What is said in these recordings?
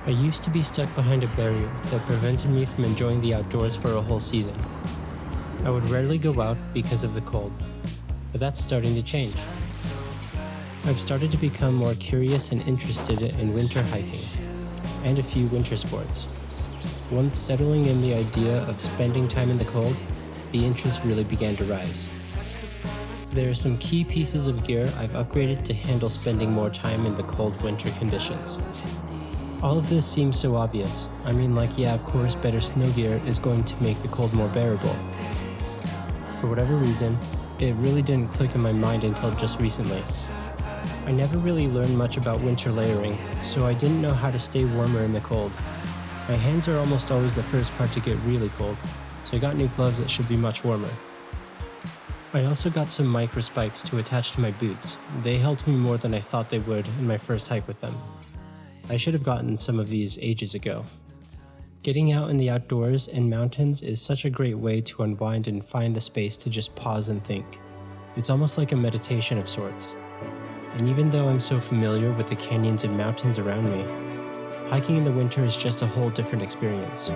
I used to be stuck behind a barrier that prevented me from enjoying the outdoors for a whole season. I would rarely go out because of the cold, but that's starting to change. I've started to become more curious and interested in winter hiking, and a few winter sports. Once settling in the idea of spending time in the cold, the interest really began to rise. There are some key pieces of gear I've upgraded to handle spending more time in the cold winter conditions. All of this seems so obvious. I mean, yeah, of course, better snow gear is going to make the cold more bearable. For whatever reason, it really didn't click in my mind until just recently. I never really learned much about winter layering, so I didn't know how to stay warmer in the cold. My hands are almost always the first part to get really cold, so I got new gloves that should be much warmer. I also got some micro spikes to attach to my boots. They helped me more than I thought they would in my first hike with them. I should have gotten some of these ages ago. Getting out in the outdoors and mountains is such a great way to unwind and find the space to just pause and think. It's almost like a meditation of sorts. And even though I'm so familiar with the canyons and mountains around me, hiking in the winter is just a whole different experience.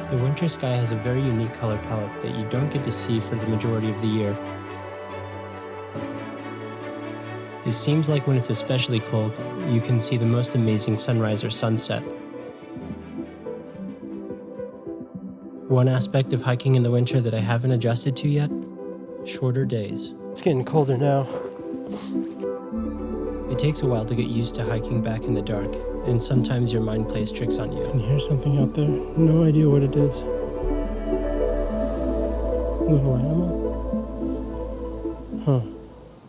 The winter sky has a very unique color palette that you don't get to see for the majority of the year. It seems like when it's especially cold, you can see the most amazing sunrise or sunset. One aspect of hiking in the winter that I haven't adjusted to yet: shorter days. It's getting colder now. It takes a while to get used to hiking back in the dark, and sometimes your mind plays tricks on you. I can hear something out there. No idea what it is. Little animal?